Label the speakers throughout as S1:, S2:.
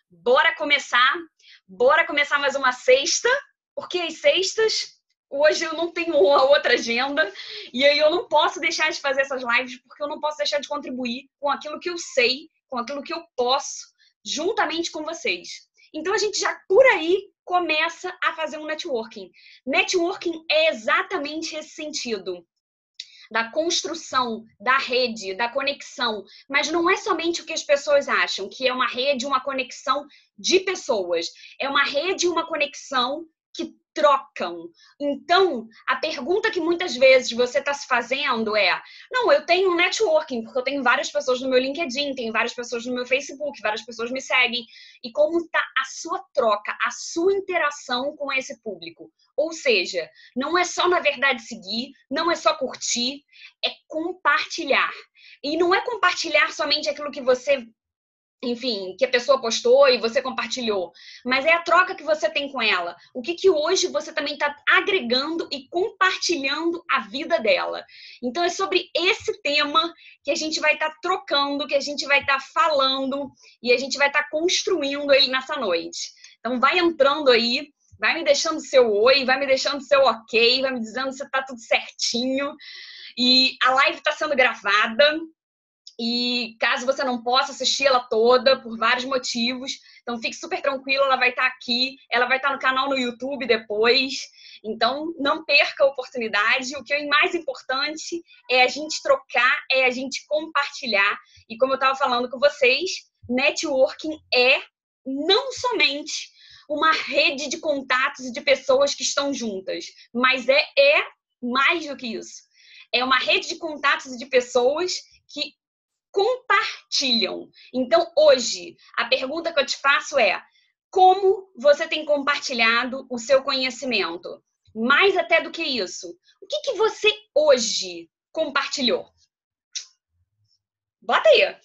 S1: Bora começar. Bora começar mais uma sexta, porque as sextas, hoje eu não tenho outra agenda, e aí eu não posso deixar de fazer essas lives, porque eu não posso deixar de contribuir com aquilo que eu sei, com aquilo que eu posso, juntamente com vocês. Então a gente já por aí começa a fazer um networking. Networking é exatamente esse sentido da construção, da rede, da conexão, mas não é somente o que as pessoas acham, que é uma rede, uma conexão de pessoas. É uma rede e uma conexão que trocam. Então, a pergunta que muitas vezes você está se fazendo é: não, eu tenho um networking, porque eu tenho várias pessoas no meu LinkedIn, tenho várias pessoas no meu Facebook, várias pessoas me seguem. E como está a sua troca, a sua interação com esse público? Ou seja, não é só, na verdade, seguir, não é só curtir, é compartilhar. E não é compartilhar somente aquilo que você, enfim, que a pessoa postou e você compartilhou, mas é a troca que você tem com ela. O que hoje você também está agregando e compartilhando a vida dela. Então é sobre esse tema que a gente vai estar trocando, que a gente vai estar falando e a gente vai estar construindo ele nessa noite. Então vai entrando aí, vai me deixando seu oi, vai me deixando seu ok, vai me dizendo se tá tudo certinho. E a live está sendo gravada. E caso você não possa assistir ela toda, por vários motivos, então fique super tranquilo, ela vai estar aqui, ela vai estar no canal no YouTube depois. Então não perca a oportunidade. O que é mais importante é a gente trocar, é a gente compartilhar. E como eu estava falando com vocês, networking é não somente uma rede de contatos e de pessoas que estão juntas, mas é mais do que isso. É uma rede de contatos e de pessoas que compartilham. Então, hoje, a pergunta que eu te faço é: como você tem compartilhado o seu conhecimento? Mais até do que isso, o que você hoje compartilhou? Bota aí.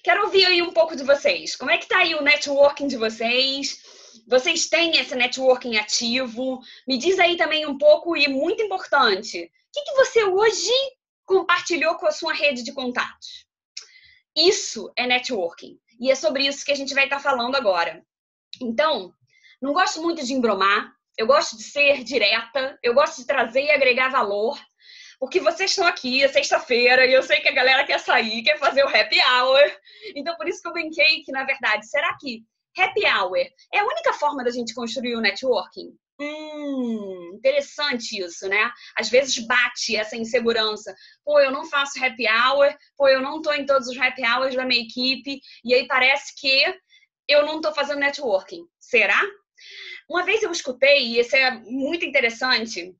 S1: Quero ouvir aí um pouco de vocês. Como é que tá aí o networking de vocês? Vocês têm esse networking ativo? Me diz aí também um pouco, e muito importante, o que você hoje compartilhou com a sua rede de contatos? Isso é networking. E é sobre isso que a gente vai estar falando agora. Então, não gosto muito de embromar. Eu gosto de ser direta. Eu gosto de trazer e agregar valor. Porque vocês estão aqui, é sexta-feira, e eu sei que a galera quer sair, quer fazer o happy hour. Então, por isso que eu brinquei que, na verdade, será que happy hour é a única forma da gente construir o networking? Interessante isso, né? Às vezes bate essa insegurança. Pô, eu não faço happy hour, pô, eu não tô em todos os happy hours da minha equipe, e aí parece que eu não tô fazendo networking. Será? Uma vez eu escutei, e esse é muito interessante,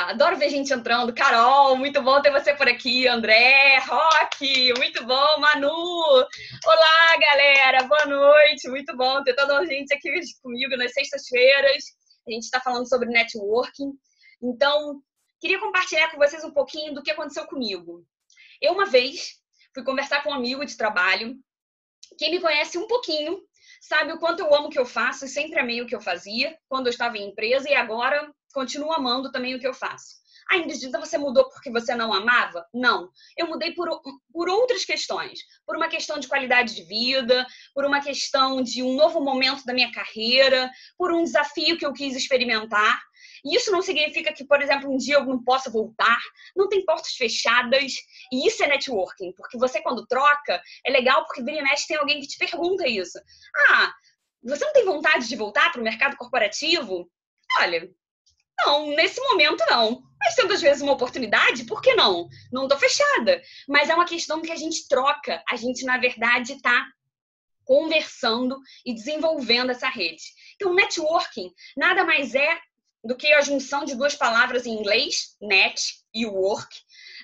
S1: adoro ver gente entrando. Carol, muito bom ter você por aqui. André, Roque, muito bom. Manu, olá galera, boa noite, muito bom ter toda a gente aqui comigo nas sextas-feiras. A gente está falando sobre networking. Então, queria compartilhar com vocês um pouquinho do que aconteceu comigo. Eu uma vez fui conversar com um amigo de trabalho. Quem me conhece um pouquinho sabe o quanto eu amo o que eu faço e sempre amei o que eu fazia quando eu estava em empresa, e agora continuo amando também o que eu faço. Ah, Ingrid, então você mudou porque você não amava? Não. Eu mudei por outras questões. Por uma questão de qualidade de vida, por uma questão de um novo momento da minha carreira, por um desafio que eu quis experimentar. E isso não significa que, por exemplo, um dia eu não possa voltar. Não tem portas fechadas. E isso é networking. Porque você, quando troca, é legal porque vira e mexe tem alguém que te pergunta isso. Ah, você não tem vontade de voltar para o mercado corporativo? Olha, não, nesse momento não. Mas tendo às vezes uma oportunidade, por que não? Não estou fechada. Mas é uma questão que a gente troca. A gente, na verdade, está conversando e desenvolvendo essa rede. Então, networking nada mais é do que a junção de duas palavras em inglês, net e work,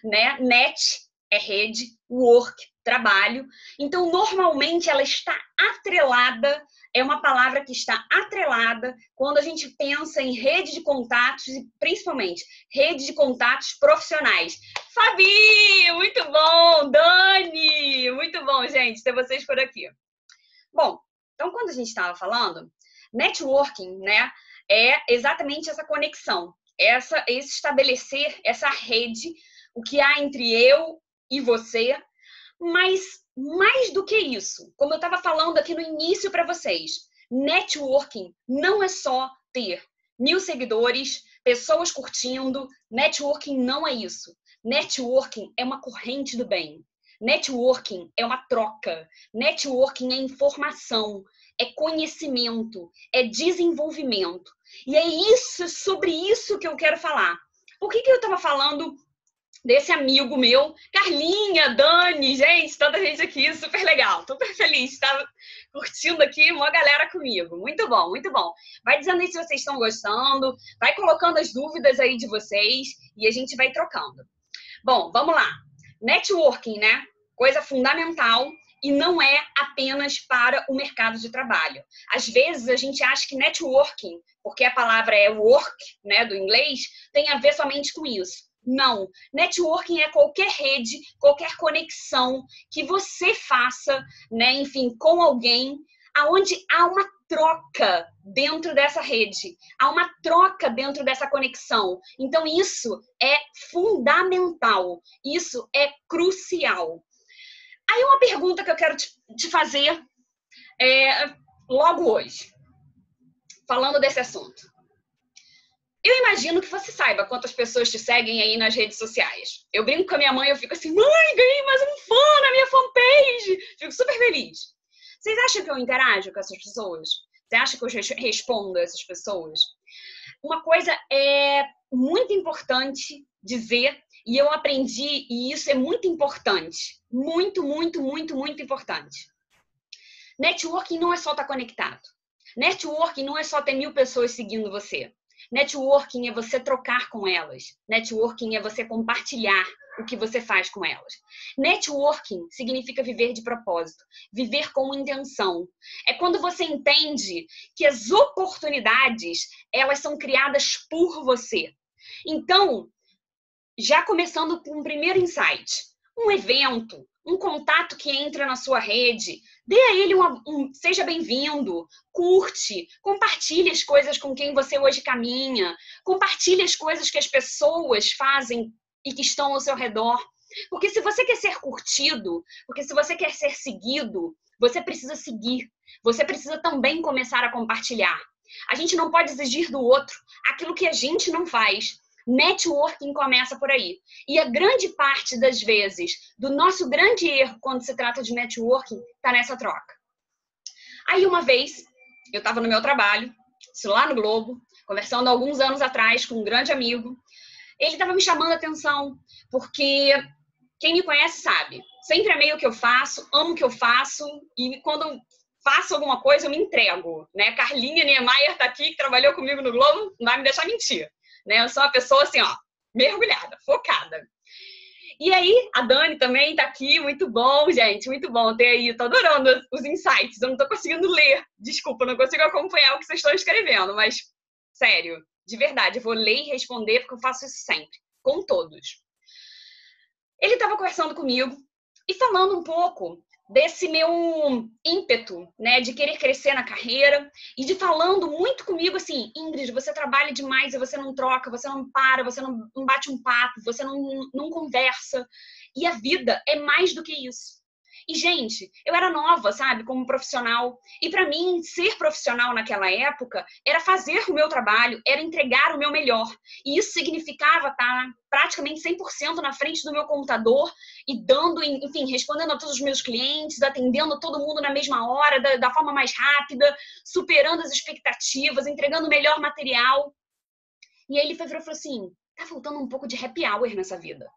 S1: né? Net é rede, work, trabalho. Então, normalmente, ela está atrelada, é uma palavra que está atrelada quando a gente pensa em rede de contatos e, principalmente, rede de contatos profissionais. Fabi, muito bom! Dani, muito bom, gente, ter vocês por aqui. Bom, então, quando a gente estava falando, networking, né, é exatamente essa conexão, esse estabelecer essa rede, o que há entre eu e você, mas mais do que isso, como eu estava falando aqui no início para vocês, networking não é só ter 1000 seguidores, pessoas curtindo. Networking não é isso. Networking é uma corrente do bem. Networking é uma troca. Networking é informação, é conhecimento, é desenvolvimento. E é isso, sobre isso que eu quero falar. Por que eu estava falando desse amigo meu, Carlinha, Dani, gente, tanta gente aqui, super legal, super feliz, tá curtindo aqui, uma galera comigo, muito bom, muito bom. Vai dizendo aí se vocês estão gostando, vai colocando as dúvidas aí de vocês e a gente vai trocando. Bom, vamos lá. Networking, né? Coisa fundamental e não é apenas para o mercado de trabalho. Às vezes a gente acha que networking, porque a palavra é work, né, do inglês, tem a ver somente com isso. Não. Networking é qualquer rede, qualquer conexão que você faça, né, enfim, com alguém, aonde há uma troca dentro dessa rede, há uma troca dentro dessa conexão. Então, isso é fundamental, isso é crucial. Aí, uma pergunta que eu quero te fazer logo hoje, falando desse assunto. Eu imagino que você saiba quantas pessoas te seguem aí nas redes sociais. Eu brinco com a minha mãe, eu fico assim, mãe, ganhei mais um fã na minha fanpage. Fico super feliz. Vocês acham que eu interajo com essas pessoas? Você acha que eu respondo a essas pessoas? Uma coisa é muito importante dizer, e eu aprendi, e isso é muito importante. Muito, muito, muito, muito importante. Networking não é só estar conectado. Networking não é só ter 1000 pessoas seguindo você. Networking é você trocar com elas. Networking é você compartilhar o que você faz com elas. Networking significa viver de propósito, viver com intenção. É quando você entende que as oportunidades, elas são criadas por você. Então, já começando com um primeiro insight, um evento, um contato que entra na sua rede, dê a ele seja bem-vindo, curte, compartilhe as coisas com quem você hoje caminha, compartilhe as coisas que as pessoas fazem e que estão ao seu redor. Porque se você quer ser curtido, porque se você quer ser seguido, você precisa seguir. Você precisa também começar a compartilhar. A gente não pode exigir do outro aquilo que a gente não faz. Networking começa por aí. E a grande parte das vezes do nosso grande erro quando se trata de networking está nessa troca. Aí uma vez, eu estava no meu trabalho, lá no Globo, conversando há alguns anos atrás com um grande amigo. Ele estava me chamando a atenção, porque quem me conhece sabe, sempre amei o que eu faço, amo o que eu faço, e quando faço alguma coisa eu me entrego, né? Carlinha Niemeyer está aqui, que trabalhou comigo no Globo, não vai me deixar mentir. Né? Eu sou uma pessoa assim, ó, mergulhada, focada. E aí, a Dani também tá aqui, muito bom, gente, muito bom ter aí, tô adorando os insights, eu não tô conseguindo ler, desculpa, não consigo acompanhar o que vocês estão escrevendo, mas, sério, de verdade, eu vou ler e responder porque eu faço isso sempre, com todos. Ele tava conversando comigo e falando um pouco desse meu ímpeto, né, de querer crescer na carreira e de falando muito comigo assim, Ingrid, você trabalha demais e você não troca, você não para, você não bate um papo, você não conversa. E a vida é mais do que isso. E, gente, eu era nova, sabe, como profissional. E para mim, ser profissional naquela época era fazer o meu trabalho, era entregar o meu melhor. E isso significava estar praticamente 100% na frente do meu computador e dando, enfim, respondendo a todos os meus clientes, atendendo todo mundo na mesma hora, da forma mais rápida, superando as expectativas, entregando o melhor material. E aí ele falou assim, tá faltando um pouco de happy hour nessa vida.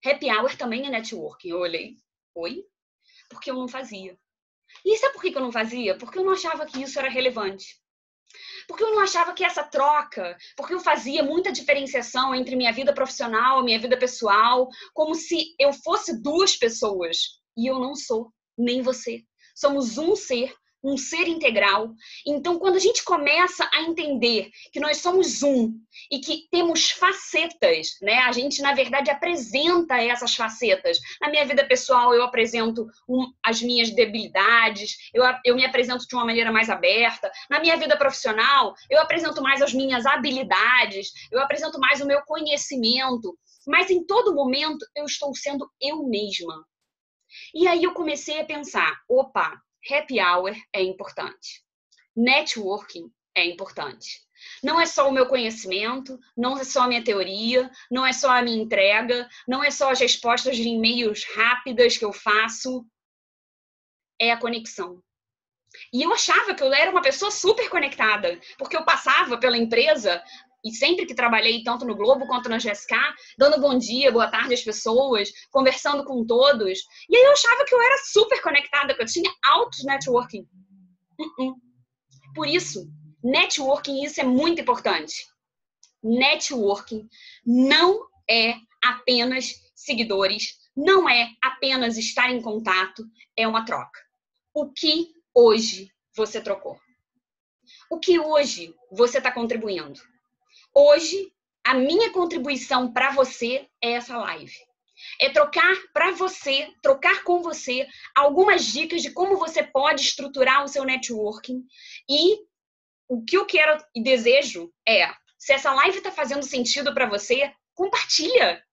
S1: Happy hour também é networking. Eu olhei, oi? Porque eu não fazia. E sabe por que eu não fazia? Porque eu não achava que isso era relevante. Porque eu não achava que essa troca, porque eu fazia muita diferenciação entre minha vida profissional e minha vida pessoal, como se eu fosse duas pessoas. E eu não sou, nem você. Somos um ser integral. Então, quando a gente começa a entender que nós somos um e que temos facetas, né? A gente, na verdade, apresenta essas facetas. Na minha vida pessoal, eu apresento as minhas debilidades, eu me apresento de uma maneira mais aberta. Na minha vida profissional, eu apresento mais as minhas habilidades, eu apresento mais o meu conhecimento. Mas, em todo momento, eu estou sendo eu mesma. E aí eu comecei a pensar, opa, happy hour é importante. Networking é importante. Não é só o meu conhecimento, não é só a minha teoria, não é só a minha entrega, não é só as respostas de e-mails rápidas que eu faço, é a conexão. E eu achava que eu era uma pessoa super conectada, porque eu passava pela empresa, e sempre que trabalhei, tanto no Globo quanto na GSK, dando bom dia, boa tarde às pessoas, conversando com todos. E aí eu achava que eu era super conectada, que eu tinha alto networking. Por isso, networking, isso é muito importante. Networking não é apenas seguidores, não é apenas estar em contato, é uma troca. O que hoje você trocou? O que hoje você está contribuindo? Hoje, a minha contribuição para você é essa live. É trocar para você, trocar com você algumas dicas de como você pode estruturar o seu networking. E o que eu quero e desejo é, se essa live está fazendo sentido para você, compartilha.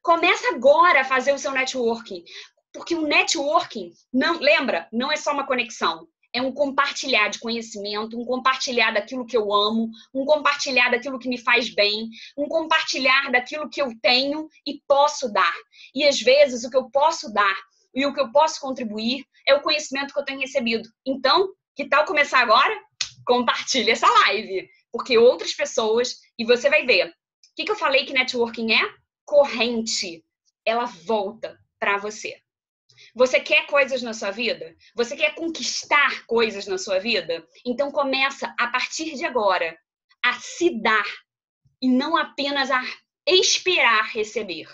S1: Começa agora a fazer o seu networking. Porque o networking, não, lembra, não é só uma conexão. É um compartilhar de conhecimento, um compartilhar daquilo que eu amo, um compartilhar daquilo que me faz bem, um compartilhar daquilo que eu tenho e posso dar. E às vezes o que eu posso dar e o que eu posso contribuir é o conhecimento que eu tenho recebido. Então, que tal começar agora? Compartilhe essa live, porque outras pessoas, e você vai ver. O que eu falei que networking é? Corrente. Ela volta para você. Você quer coisas na sua vida? Você quer conquistar coisas na sua vida? Então começa a partir de agora a se dar e não apenas a esperar receber.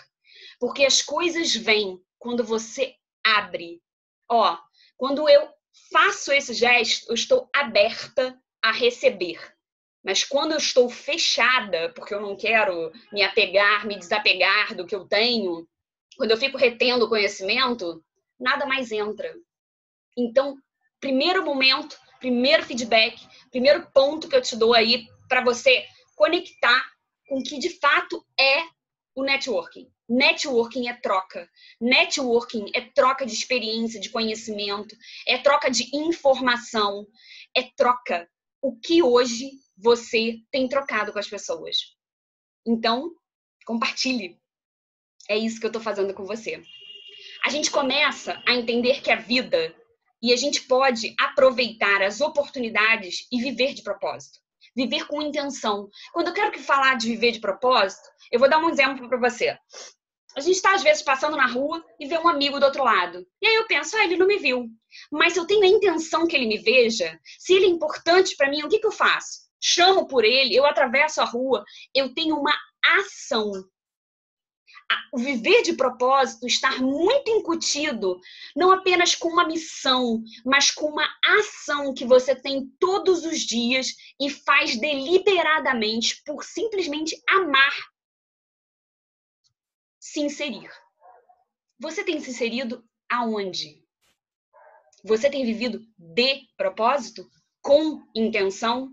S1: Porque as coisas vêm quando você abre. Ó, quando eu faço esse gesto, eu estou aberta a receber. Mas quando eu estou fechada, porque eu não quero me apegar, me desapegar do que eu tenho, quando eu fico retendo o conhecimento, nada mais entra. Então, primeiro momento, primeiro feedback, primeiro ponto que eu te dou aí para você conectar com o que de fato é o networking. Networking é troca. Networking é troca de experiência, de conhecimento, é troca de informação, é troca. O que hoje você tem trocado com as pessoas. Então, compartilhe. É isso que eu tô fazendo com você. A gente começa a entender que a vida e a gente pode aproveitar as oportunidades e viver de propósito. Viver com intenção. Quando eu quero falar de viver de propósito, eu vou dar um exemplo para você. A gente está, às vezes, passando na rua e vê um amigo do outro lado. E aí eu penso, ele não me viu. Mas se eu tenho a intenção que ele me veja, se ele é importante para mim, o que eu faço? Chamo por ele, eu atravesso a rua, eu tenho uma ação. O viver de propósito, estar muito incutido, não apenas com uma missão, mas com uma ação que você tem todos os dias e faz deliberadamente por simplesmente amar se inserir. Você tem se inserido aonde? Você tem vivido de propósito? Com intenção?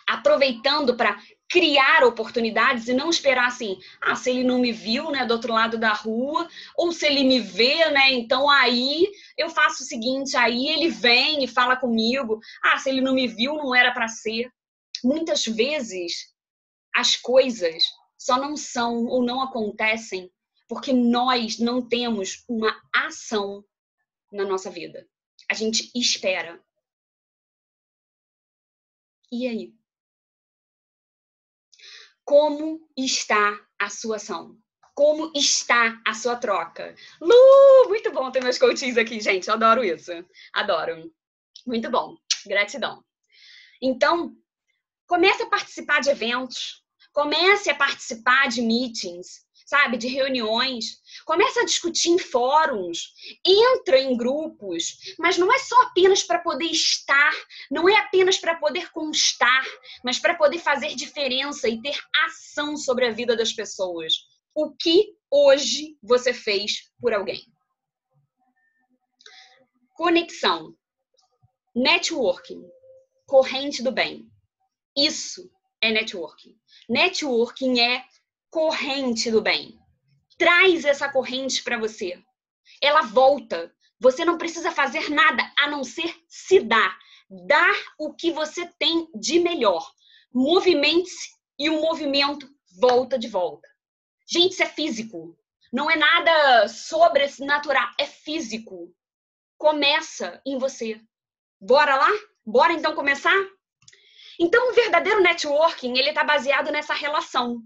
S1: Aproveitando para criar oportunidades e não esperar assim, se ele não me viu, né, do outro lado da rua, ou se ele me vê, né, então aí eu faço o seguinte, aí ele vem e fala comigo, se ele não me viu, não era para ser. Muitas vezes as coisas só não são ou não acontecem porque nós não temos uma ação na nossa vida. A gente espera. E aí? Como está a sua ação? Como está a sua troca? Lu, muito bom ter meus coaches aqui, gente. Eu adoro isso. Adoro. Muito bom. Gratidão. Então, comece a participar de eventos. Comece a participar de meetings, sabe? De reuniões. Comece a discutir em fóruns. Entra em grupos. Mas não é só apenas para poder estar. Não é apenas para poder constar. Mas para poder fazer diferença e ter ação sobre a vida das pessoas. O que hoje você fez por alguém? Conexão. Networking. Corrente do bem. Isso é networking. Networking é corrente do bem. Traz essa corrente para você. ela volta. Você não precisa fazer nada a não ser se dar. Dar o que você tem de melhor. Movimente-se e o movimento volta de volta. Gente, isso é físico. Não é nada sobrenatural, é físico. Começa em você. Bora lá? Bora então começar? Então, o verdadeiro networking, ele está baseado nessa relação.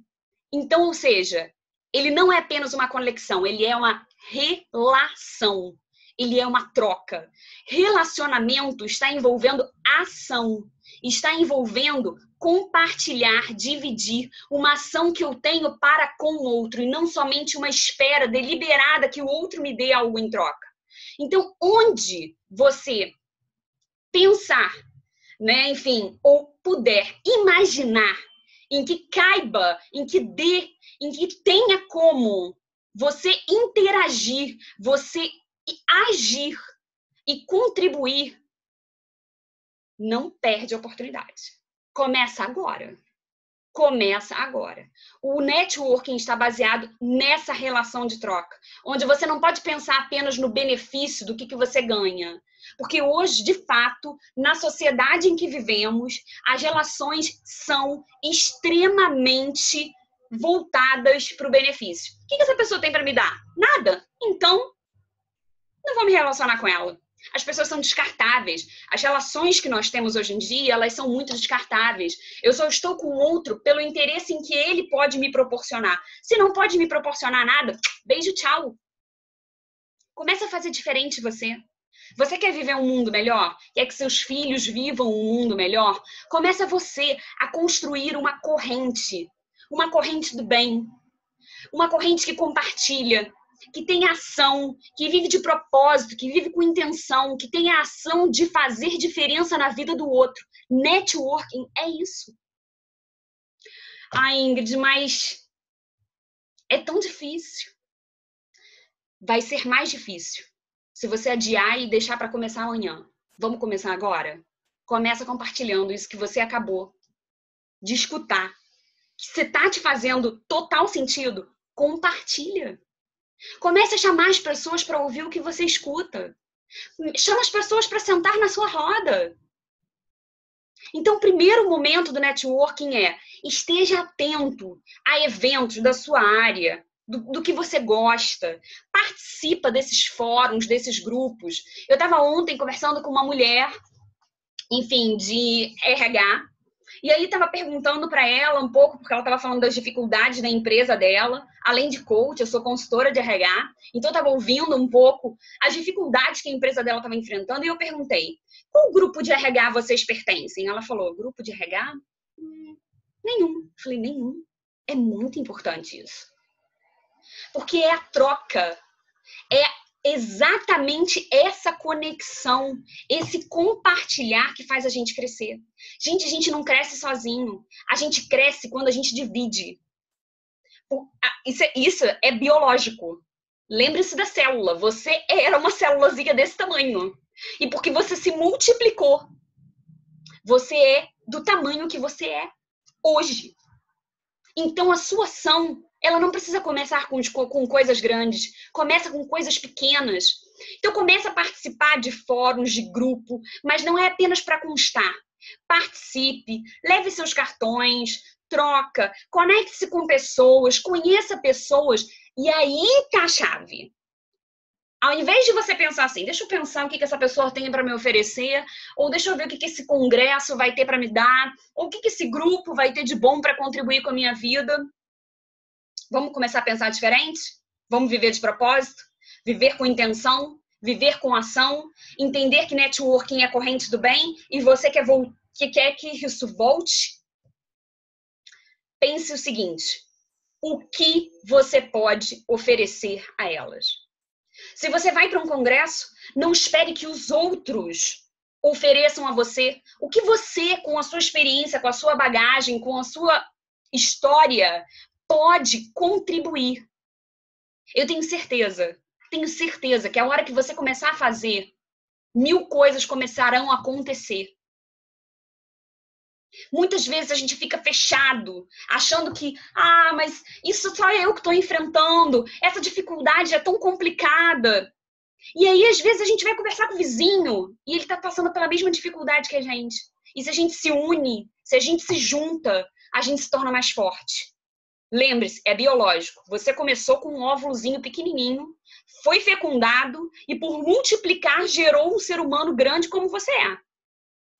S1: Então, ou seja, ele não é apenas uma conexão, ele é uma relação. Ele é uma troca. Relacionamento está envolvendo ação, está envolvendo compartilhar, dividir uma ação que eu tenho para com o outro e não somente uma espera deliberada que o outro me dê algo em troca. Então, onde você pensar, né, enfim, ou puder imaginar em que caiba, em que dê, em que tenha como você interagir, você agir e contribuir, não perde a oportunidade. Começa agora. Começa agora. O networking está baseado nessa relação de troca, onde você não pode pensar apenas no benefício do que você ganha. Porque hoje, de fato, na sociedade em que vivemos, as relações são extremamente voltadas para o benefício. O que essa pessoa tem para me dar? Nada. Então, não vou me relacionar com ela. As pessoas são descartáveis. As relações que nós temos hoje em dia, elas são muito descartáveis. Eu só estou com o outro pelo interesse em que ele pode me proporcionar. Se não pode me proporcionar nada, beijo, tchau. Comece a fazer diferente você. Você quer viver um mundo melhor? Quer que seus filhos vivam um mundo melhor? Comece você a construir uma corrente do bem. Uma corrente que compartilha, que tem ação, que vive de propósito, que vive com intenção, que tem a ação de fazer diferença na vida do outro. Networking é isso. Ah, Ingrid, mas é tão difícil. Vai ser mais difícil se você adiar e deixar para começar amanhã. Vamos começar agora? Começa compartilhando isso que você acabou de escutar. Se está te fazendo total sentido, compartilha. Comece a chamar as pessoas para ouvir o que você escuta. Chama as pessoas para sentar na sua roda. Então, o primeiro momento do networking é esteja atento a eventos da sua área, do que você gosta. Participa desses fóruns, desses grupos. Eu estava ontem conversando com uma mulher, enfim, de RH, e aí estava perguntando para ela um pouco, porque ela estava falando das dificuldades da empresa dela. Além de coach, eu sou consultora de RH, então eu estava ouvindo um pouco as dificuldades que a empresa dela estava enfrentando, e eu perguntei, qual grupo de RH vocês pertencem? Ela falou, grupo de RH? Nenhum. Eu falei, nenhum. É muito importante isso. Porque é a troca, é exatamente essa conexão, esse compartilhar que faz a gente crescer. Gente, a gente não sozinho. A gente cresce quando a gente divide. Isso é biológico. Lembre-se da célula. Você era uma célulazinha desse tamanho. E porque você se multiplicou, você é do tamanho que você é hoje. Então, a sua ação, ela não precisa começar com coisas grandes. Começa com coisas pequenas. Então, começa a participar de fóruns, de grupo, mas não é apenas para constar. Participe, leve seus cartões, troca, conecte-se com pessoas, conheça pessoas, e aí tá a chave. Ao invés de você pensar assim, deixa eu pensar o que essa pessoa tem para me oferecer, ou deixa eu ver o que esse congresso vai ter para me dar, ou o que esse grupo vai ter de bom para contribuir com a minha vida. Vamos começar a pensar diferente? Vamos viver de propósito? Viver com intenção? Viver com ação? Entender que networking é corrente do bem e você quer que isso volte? Pense o seguinte, o que você pode oferecer a elas? Se você vai para um congresso, não espere que os outros ofereçam a você o que você, com a sua experiência, com a sua bagagem, com a sua história, pode contribuir. Eu tenho certeza que a hora que você começar a fazer, 1000 coisas começarão a acontecer. Muitas vezes a gente fica fechado, achando que, mas isso só eu que estou enfrentando, essa dificuldade é tão complicada. E aí, às vezes, a gente vai conversar com o vizinho e ele está passando pela mesma dificuldade que a gente. E se a gente se une, se a gente se junta, a gente se torna mais forte. Lembre-se, é biológico. Você começou com um óvulozinho pequenininho, foi fecundado e, por multiplicar, gerou um ser humano grande como você é.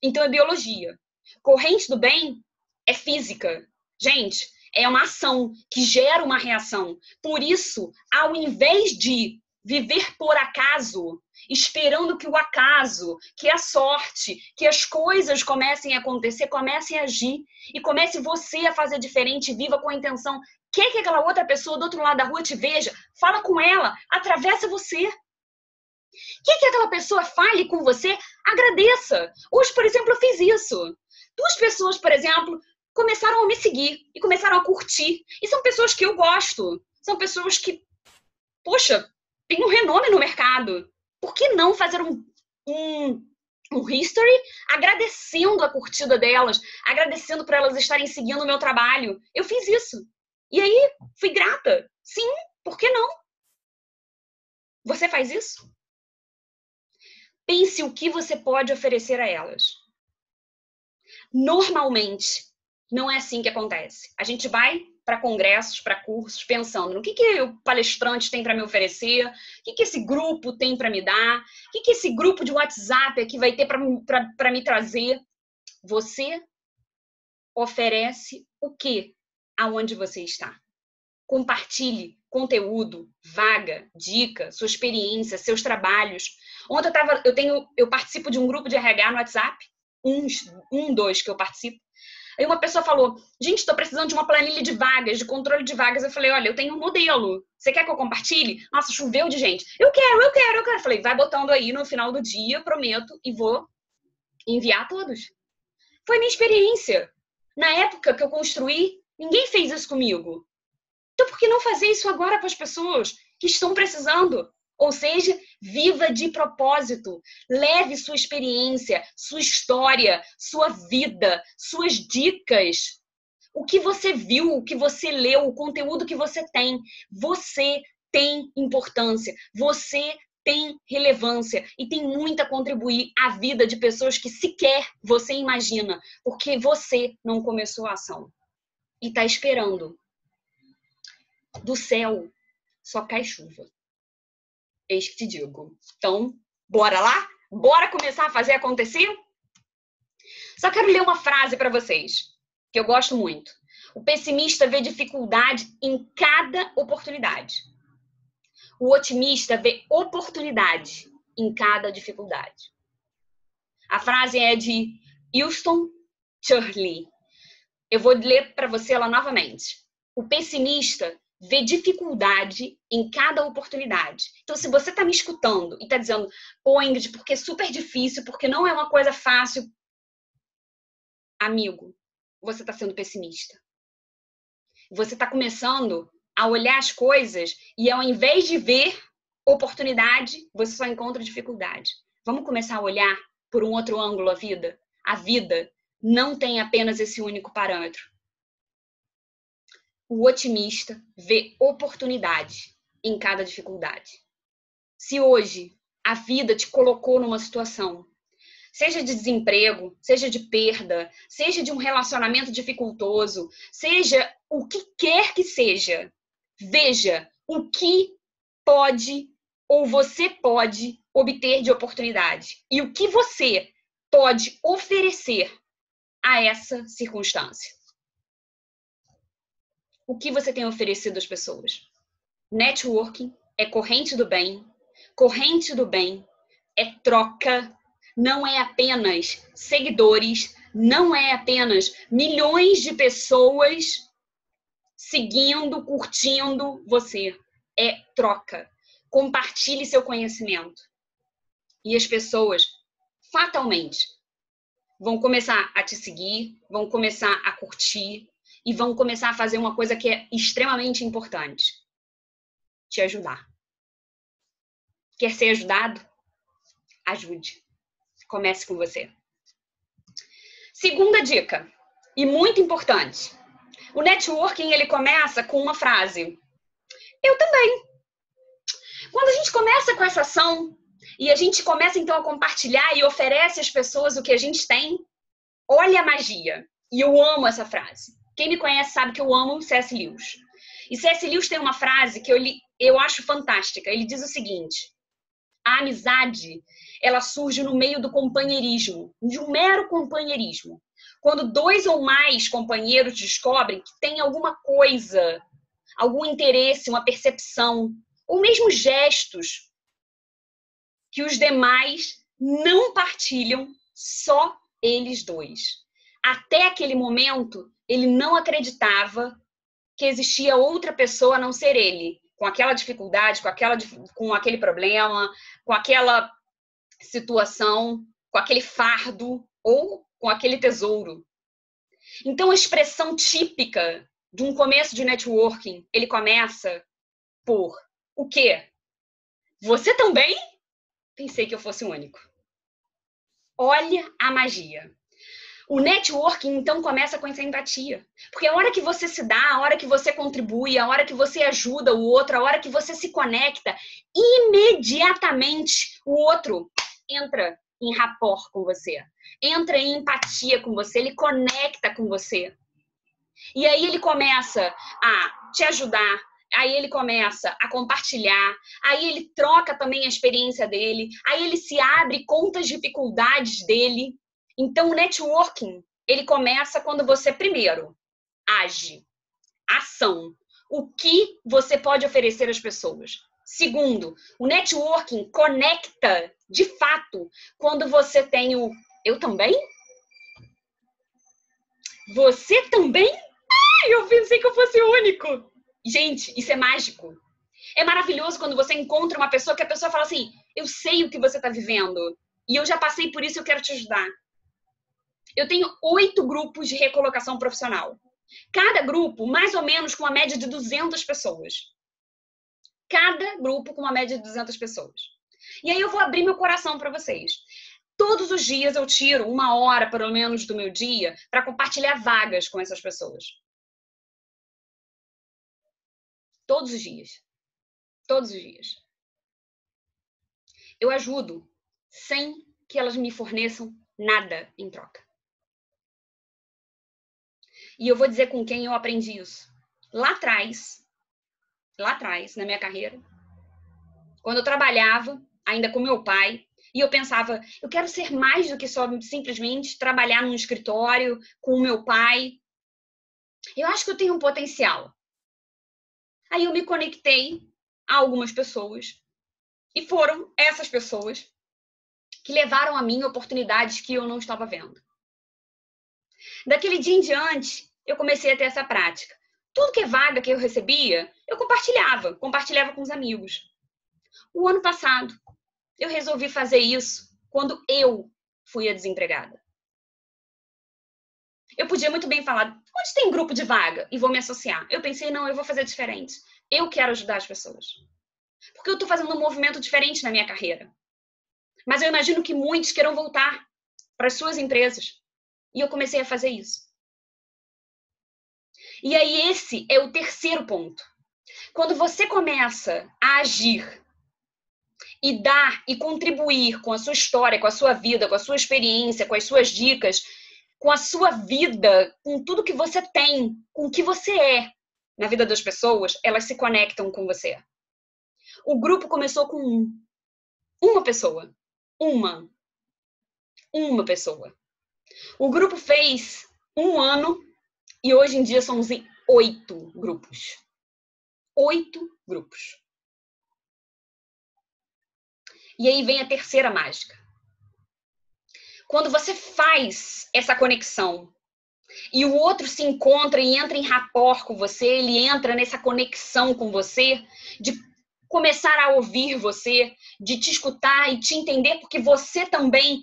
S1: Então, é biologia. Corrente do bem é física. Gente, é uma ação que gera uma reação. Por isso, ao invés de viver por acaso, esperando que o acaso, que a sorte, que as coisas comecem a acontecer, comecem a agir e comece você a fazer diferente, viva com a intenção. Quer que aquela outra pessoa do outro lado da rua te veja? Fala com ela, atravessa você. Quer que aquela pessoa fale com você? Agradeça. Hoje, por exemplo, eu fiz isso. 2 pessoas, por exemplo, começaram a me seguir e começaram a curtir. E são pessoas que eu gosto. São pessoas que, poxa, têm um renome no mercado. Por que não fazer um history agradecendo a curtida delas, agradecendo por elas estarem seguindo o meu trabalho? Eu fiz isso. E aí, fui grata. Sim, por que não? Você faz isso? Pense o que você pode oferecer a elas. Normalmente, não é assim que acontece. A gente vai para congressos, para cursos, pensando no que o palestrante tem para me oferecer, o que esse grupo tem para me dar, o que esse grupo de WhatsApp aqui vai ter para me trazer. Você oferece o que aonde você está. Compartilhe conteúdo, vaga, dica, sua experiência, seus trabalhos. Ontem eu participo de um grupo de RH no WhatsApp, dois que eu participo. Aí uma pessoa falou, gente, estou precisando de uma planilha de vagas, de controle de vagas. Eu falei, olha, eu tenho um modelo. Você quer que eu compartilhe? Nossa, choveu de gente. Eu quero. Eu falei, vai botando aí no final do dia, prometo, e vou enviar a todos. Foi minha experiência. Na época que eu construí, ninguém fez isso comigo. Então, por que não fazer isso agora com as pessoas que estão precisando? Ou seja, viva de propósito. Leve sua experiência, sua história, sua vida, suas dicas. O que você viu, o que você leu, o conteúdo que você tem. Você tem importância. Você tem relevância e tem muito a contribuir à vida de pessoas que sequer você imagina, porque você não começou a ação e está esperando. Do céu só cai chuva. Eis que te digo. Então, bora lá? Bora começar a fazer acontecer? Só quero ler uma frase para vocês, que eu gosto muito. O pessimista vê dificuldade em cada oportunidade. O otimista vê oportunidade em cada dificuldade. A frase é de Winston Churchill. Eu vou ler para você ela novamente. O pessimista vê dificuldade em cada oportunidade. Então, se você está me escutando e está dizendo, pô, Ingrid, porque é super difícil, porque não é uma coisa fácil, amigo, você está sendo pessimista. Você está começando a olhar as coisas e ao invés de ver oportunidade, você só encontra dificuldade. Vamos começar a olhar por um outro ângulo a vida? A vida não tem apenas esse único parâmetro. O otimista vê oportunidade em cada dificuldade. Se hoje a vida te colocou numa situação, seja de desemprego, seja de perda, seja de um relacionamento dificultoso, seja o que quer que seja, veja o que pode ou você pode obter de oportunidade e o que você pode oferecer a essa circunstância. O que você tem oferecido às pessoas? Networking é corrente do bem. Corrente do bem é troca. Não é apenas seguidores. Não é apenas milhões de pessoas seguindo, curtindo você. É troca. Compartilhe seu conhecimento. E as pessoas, fatalmente, vão começar a te seguir, vão começar a curtir, e vão começar a fazer uma coisa que é extremamente importante. Te ajudar. Quer ser ajudado? Ajude. Comece com você. Segunda dica. E muito importante, o networking ele começa com uma frase. Eu também. Quando a gente começa com essa ação e a gente começa então a compartilhar e oferece às pessoas o que a gente tem, olha a magia. E eu amo essa frase. Quem me conhece sabe que eu amo C.S. Lewis. E C.S. Lewis tem uma frase que eu acho fantástica. Ele diz o seguinte: a amizade, ela surge no meio do companheirismo, de um mero companheirismo. Quando 2 ou mais companheiros descobrem que tem alguma coisa, algum interesse, uma percepção, ou mesmo gestos que os demais não partilham, só eles 2. Até aquele momento, ele não acreditava que existia outra pessoa a não ser ele, com aquela dificuldade, com aquele problema, com aquela situação, com aquele fardo ou com aquele tesouro. Então, a expressão típica de um começo de networking, ele começa por o quê? Você também? Pensei que eu fosse o único. Olha a magia. O networking, então, começa com essa empatia. Porque a hora que você se dá, a hora que você contribui, a hora que você ajuda o outro, a hora que você se conecta, imediatamente o outro entra em rapport com você. Entra em empatia com você, ele conecta com você. E aí ele começa a te ajudar, aí ele começa a compartilhar, aí ele troca também a experiência dele, aí ele se abre e conta as dificuldades dele. Então, o networking, ele começa quando você, primeiro, age. Ação. O que você pode oferecer às pessoas. Segundo, o networking conecta, de fato, quando você tem o eu também? Você também? Ai, eu pensei que eu fosse o único. Gente, isso é mágico. É maravilhoso quando você encontra uma pessoa que a pessoa fala assim, eu sei o que você está vivendo e eu já passei por isso e eu quero te ajudar. Eu tenho 8 grupos de recolocação profissional. Cada grupo, mais ou menos, com uma média de 200 pessoas. Cada grupo com uma média de 200 pessoas. E aí eu vou abrir meu coração para vocês. Todos os dias eu tiro 1 hora, pelo menos, do meu dia para compartilhar vagas com essas pessoas. Todos os dias. Todos os dias. Eu ajudo sem que elas me forneçam nada em troca. E eu vou dizer com quem eu aprendi isso. Lá atrás, na minha carreira, quando eu trabalhava, ainda com meu pai, e eu pensava, eu quero ser mais do que só simplesmente trabalhar num escritório com o meu pai. Eu acho que eu tenho um potencial. Aí eu me conectei a algumas pessoas, e foram essas pessoas que levaram a mim oportunidades que eu não estava vendo. Daquele dia em diante, eu comecei a ter essa prática. Tudo que é vaga que eu recebia, eu compartilhava com os amigos. O ano passado, eu resolvi fazer isso quando eu fui a desempregada. Eu podia muito bem falar, onde tem grupo de vaga? E vou me associar. Eu pensei, não, eu vou fazer diferente. Eu quero ajudar as pessoas. Porque eu estou fazendo um movimento diferente na minha carreira. Mas eu imagino que muitos queiram voltar para as suas empresas. E eu comecei a fazer isso. E aí esse é o terceiro ponto. Quando você começa a agir e dar e contribuir com a sua história, com a sua vida, com a sua experiência, com as suas dicas, com a sua vida, com tudo que você tem, com o que você é na vida das pessoas, elas se conectam com você. O grupo começou com uma pessoa. Uma pessoa. O grupo fez 1 ano e hoje em dia somos em 8 grupos. 8 grupos. E aí vem a terceira mágica. Quando você faz essa conexão e o outro se encontra e entra em rapport com você, ele entra nessa conexão com você, de começar a ouvir você, de te escutar e te entender, porque você também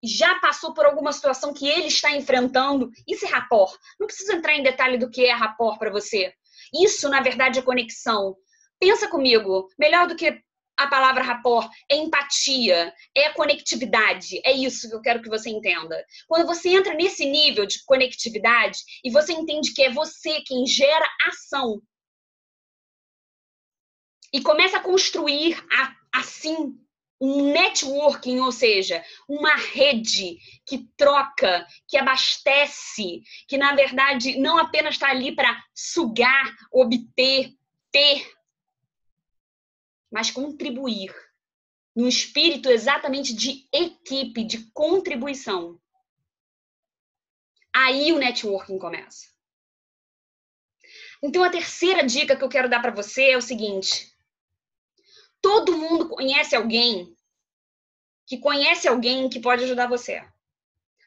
S1: já passou por alguma situação que ele está enfrentando. Isso é rapport. Não preciso entrar em detalhe do que é rapport para você. Isso, na verdade, é conexão. Pensa comigo, melhor do que a palavra rapport, é empatia, é conectividade. É isso que eu quero que você entenda. Quando você entra nesse nível de conectividade e você entende que é você quem gera ação e começa a construir assim um networking, ou seja, uma rede que troca, que abastece, que na verdade não apenas está ali para sugar, obter, ter, mas contribuir. Num espírito exatamente de equipe, de contribuição. Aí o networking começa. Então a terceira dica que eu quero dar para você é o seguinte: todo mundo conhece alguém que pode ajudar você.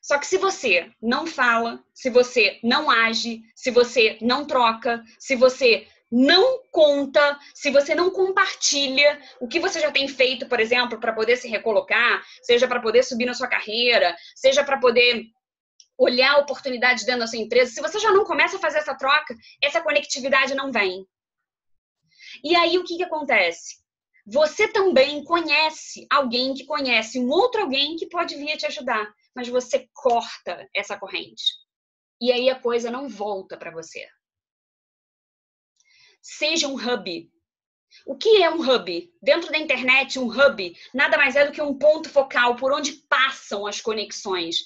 S1: Só que se você não fala, se você não age, se você não troca, se você não conta, se você não compartilha o que você já tem feito, por exemplo, para poder se recolocar, seja para poder subir na sua carreira, seja para poder olhar oportunidades dentro da sua empresa, se você já não começa a fazer essa troca, essa conectividade não vem. E aí o que acontece? Você também conhece alguém que conhece um outro alguém que pode vir te ajudar, mas você corta essa corrente. E aí a coisa não volta para você. Seja um hub. O que é um hub? Dentro da internet, um hub nada mais é do que um ponto focal por onde passam as conexões.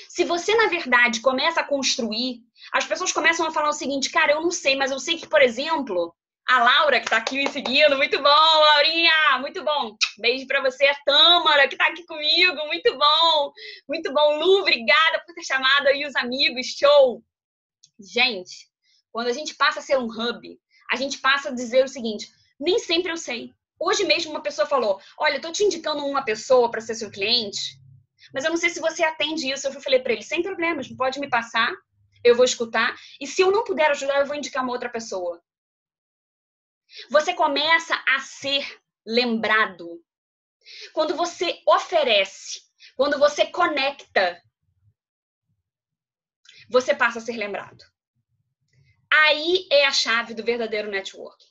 S1: Se você, na verdade, começa a construir, as pessoas começam a falar o seguinte: cara, eu não sei, mas eu sei que, por exemplo, a Laura, que tá aqui me seguindo, muito bom, Laurinha, muito bom. Beijo pra você, a Tâmara, que tá aqui comigo, muito bom. Muito bom, Lu, obrigada por ter chamado aí os amigos, show. Gente, quando a gente passa a ser um hub, a gente passa a dizer o seguinte: nem sempre eu sei. Hoje mesmo uma pessoa falou: olha, eu tô te indicando uma pessoa para ser seu cliente, mas eu não sei se você atende isso. Eu falei para ele: sem problemas, pode me passar, eu vou escutar, e se eu não puder ajudar, eu vou indicar uma outra pessoa. Você começa a ser lembrado. Quando você oferece, quando você conecta, você passa a ser lembrado. Aí é a chave do verdadeiro networking.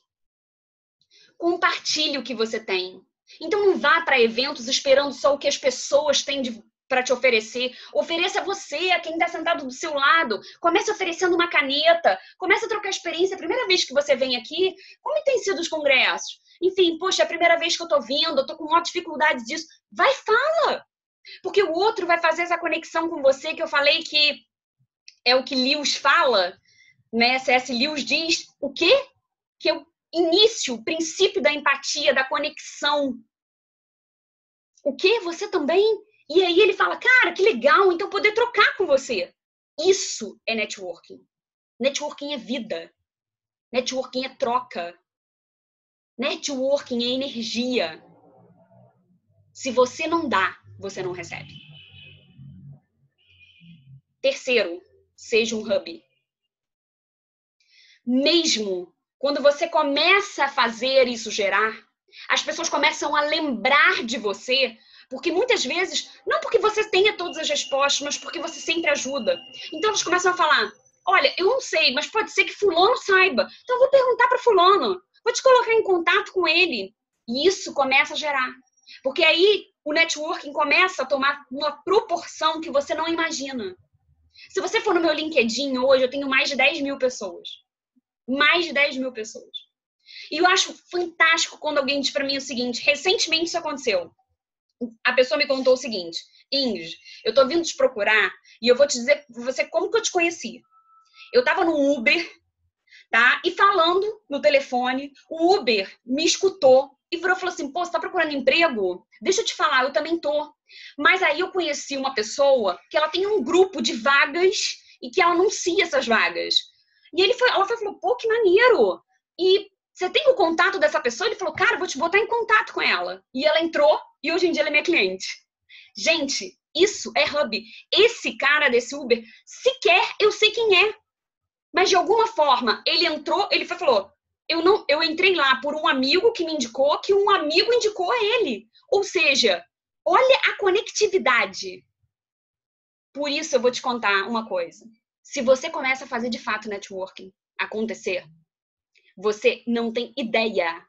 S1: Compartilhe o que você tem. Então não vá para eventos esperando só o que as pessoas têm para te oferecer. Ofereça você a quem está sentado do seu lado. Comece oferecendo uma caneta. Comece a trocar experiência. A primeira vez que você vem aqui, como tem sido os congressos? Enfim, poxa, é a primeira vez que eu estou vindo, eu estou com uma dificuldade disso. Vai, fala! Porque o outro vai fazer essa conexão com você, que eu falei que é o que Lewis fala, né? C.S. Lewis diz o quê? Que é o início, o princípio da empatia, da conexão. O quê? Você também? E aí ele fala: cara, que legal, então poder trocar com você. Isso é networking. Networking é vida. Networking é troca. Networking é energia. Se você não dá, você não recebe. Terceiro, seja um hub. Mesmo quando você começa a fazer isso gerar, as pessoas começam a lembrar de você, porque muitas vezes, não porque você tenha todas as respostas, mas porque você sempre ajuda. Então elas começam a falar: olha, eu não sei, mas pode ser que fulano saiba. Então eu vou perguntar para fulano, vou te colocar em contato com ele. E isso começa a gerar. Porque aí o networking começa a tomar uma proporção que você não imagina. Se você for no meu LinkedIn hoje, eu tenho mais de 10 mil pessoas. Mais de 10 mil pessoas. E eu acho fantástico quando alguém diz pra mim o seguinte: recentemente isso aconteceu. A pessoa me contou o seguinte: Ingrid, eu tô vindo te procurar e eu vou te dizer pra você como que eu te conheci. Eu tava no Uber, tá? E falando no telefone, o Uber me escutou e falou assim: pô, você tá procurando emprego? Deixa eu te falar, eu também tô. Mas aí eu conheci uma pessoa que ela tem um grupo de vagas e que ela anuncia essas vagas. E ela falou: pô, que maneiro. E você tem o contato dessa pessoa? Ele falou: cara, vou te botar em contato com ela. E ela entrou e hoje em dia ela é minha cliente. Gente, isso é hub. Esse cara desse Uber, sequer eu sei quem é. Mas de alguma forma, ele entrou, ele falou: eu entrei lá por um amigo que me indicou, que um amigo indicou a ele. Ou seja, olha a conectividade. Por isso eu vou te contar uma coisa. Se você começa a fazer de fato networking acontecer, você não tem ideia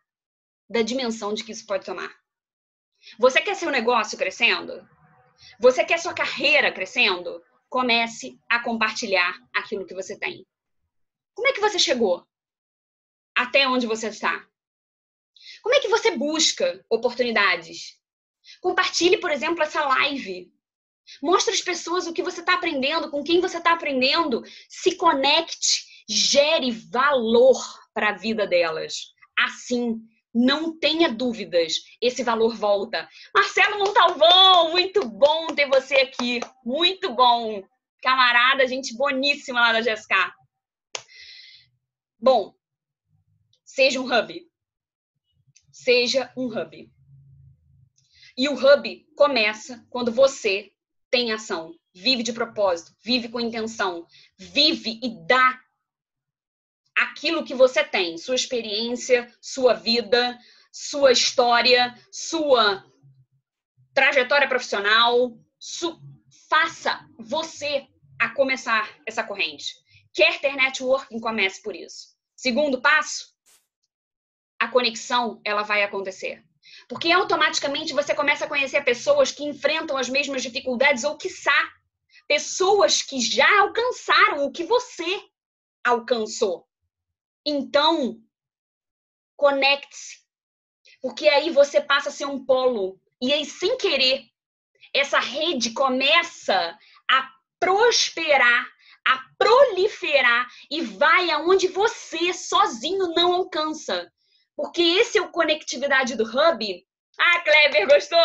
S1: da dimensão de que isso pode tomar. Você quer seu negócio crescendo? Você quer sua carreira crescendo? Comece a compartilhar aquilo que você tem. Como é que você chegou até onde você está? Como é que você busca oportunidades? Compartilhe, por exemplo, essa live. Mostre às pessoas o que você está aprendendo, com quem você está aprendendo. Se conecte, gere valor para a vida delas. Assim, não tenha dúvidas, esse valor volta. Marcelo Montalvão, muito bom ter você aqui. Muito bom. Camarada, gente boníssima lá da GSK. Bom, seja um hub. Seja um hub. E o hub começa quando você tem ação, vive de propósito, vive com intenção, vive e dá aquilo que você tem, sua experiência, sua vida, sua história, sua trajetória profissional. Faça você a começar essa corrente. Quer ter networking? Comece por isso. Segundo passo, a conexão, ela vai acontecer. Porque automaticamente você começa a conhecer pessoas que enfrentam as mesmas dificuldades ou, quiçá, pessoas que já alcançaram o que você alcançou. Então, conecte-se. Porque aí você passa a ser um polo. E aí, sem querer, essa rede começa a prosperar, a proliferar e vai aonde você sozinho não alcança. Porque esse é o conectividade do hub. Ah, Kleber, gostou?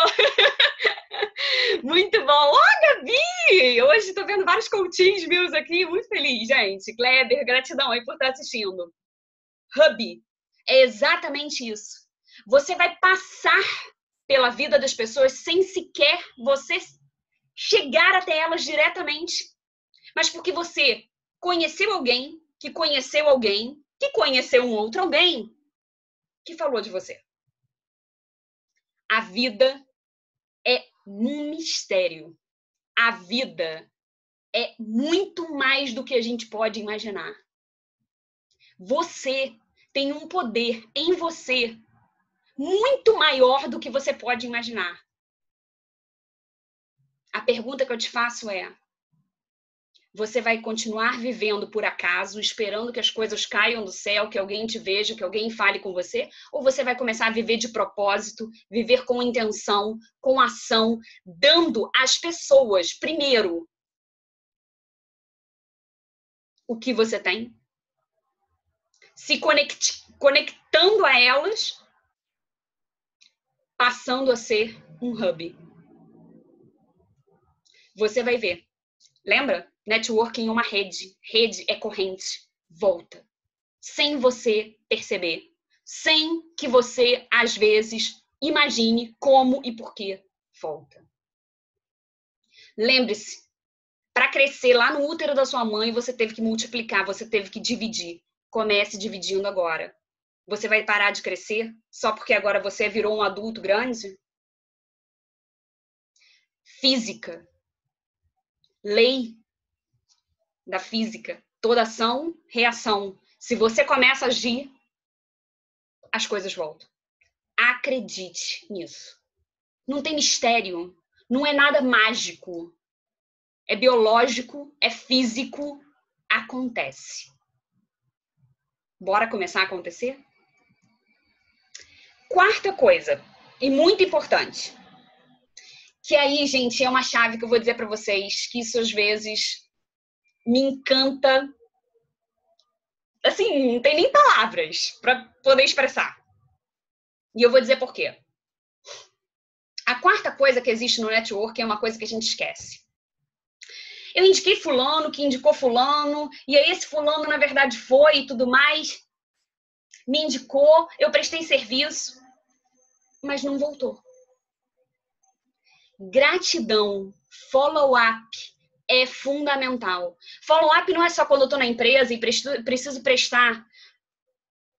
S1: Muito bom. Ó, Gabi! Hoje estou vendo vários coachings meus aqui. Muito feliz, gente. Kleber, gratidão aí por estar assistindo. Hub é exatamente isso. Você vai passar pela vida das pessoas sem sequer você chegar até elas diretamente. Mas porque você conheceu alguém, que conheceu alguém, que conheceu um outro alguém, que falou de você. A vida é um mistério. A vida é muito mais do que a gente pode imaginar. Você tem um poder em você muito maior do que você pode imaginar. A pergunta que eu te faço é: você vai continuar vivendo por acaso, esperando que as coisas caiam do céu, que alguém te veja, que alguém fale com você? Ou você vai começar a viver de propósito, viver com intenção, com ação, dando às pessoas, primeiro, o que você tem, se conectando a elas, passando a ser um hub. Você vai ver. Lembra? Networking é uma rede. Rede é corrente. Volta. Sem você perceber. Sem que você, às vezes, imagine como e por que volta. Lembre-se, para crescer lá no útero da sua mãe, você teve que multiplicar, você teve que dividir. Comece dividindo agora. Você vai parar de crescer só porque agora você virou um adulto grande? Física. Lei da física. Toda ação, reação. Se você começa a agir, as coisas voltam. Acredite nisso. Não tem mistério. Não é nada mágico. É biológico, é físico. Acontece. Bora começar a acontecer? Quarta coisa, e muito importante, que aí, gente, é uma chave que eu vou dizer para vocês, que isso às vezes me encanta. Assim, não tem nem palavras para poder expressar. E eu vou dizer por quê. A quarta coisa que existe no network é uma coisa que a gente esquece. Eu indiquei fulano, que indicou fulano, e aí esse fulano, na verdade, foi e tudo mais, me indicou, eu prestei serviço, mas não voltou. Gratidão, follow-up é fundamental. Follow-up não é só quando eu estou na empresa e preciso prestar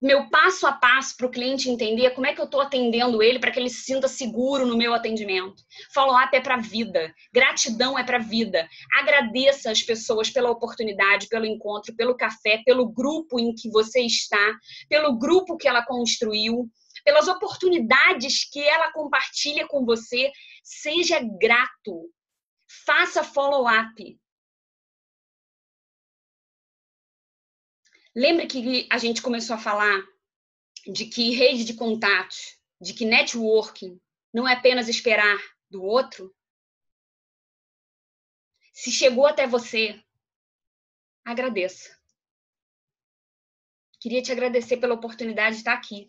S1: meu passo a passo para o cliente entender como é que eu estou atendendo ele para que ele se sinta seguro no meu atendimento. Follow-up é para a vida. Gratidão é para a vida. Agradeça as pessoas pela oportunidade, pelo encontro, pelo café, pelo grupo em que você está, pelo grupo que ela construiu, pelas oportunidades que ela compartilha com você. Seja grato. Faça follow-up. Lembra que a gente começou a falar de que rede de contatos, de que networking não é apenas esperar do outro? Se chegou até você, agradeça. Queria te agradecer pela oportunidade de estar aqui.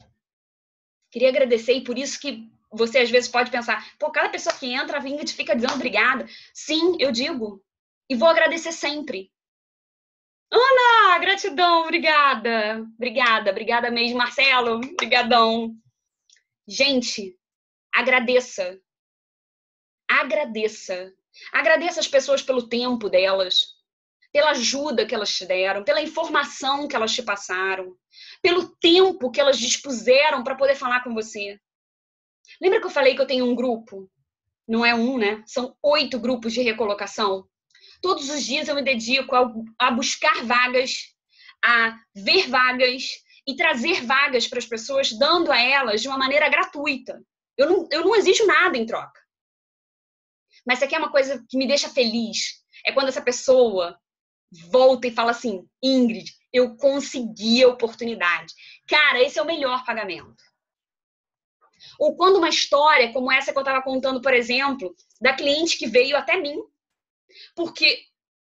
S1: Queria agradecer, e por isso que você às vezes pode pensar, pô, cada pessoa que entra, a Ingrid fica dizendo obrigada. Sim, eu digo. E vou agradecer sempre. Ana, gratidão, obrigada. Obrigada mesmo, Marcelo. Obrigadão. Gente, agradeça. Agradeça. Agradeça as pessoas pelo tempo delas, pela ajuda que elas te deram, pela informação que elas te passaram, pelo tempo que elas dispuseram para poder falar com você. Lembra que eu falei que eu tenho um grupo? Não é um, né? São 8 grupos de recolocação. Todos os dias eu me dedico a buscar vagas, a ver vagas e trazer vagas para as pessoas, dando a elas de uma maneira gratuita. Eu não exijo nada em troca. Mas isso aqui é uma coisa que me deixa feliz. É quando essa pessoa volta e fala assim, Ingrid, eu consegui a oportunidade. Cara, esse é o melhor pagamento. Ou quando uma história como essa que eu estava contando, por exemplo, da cliente que veio até mim, porque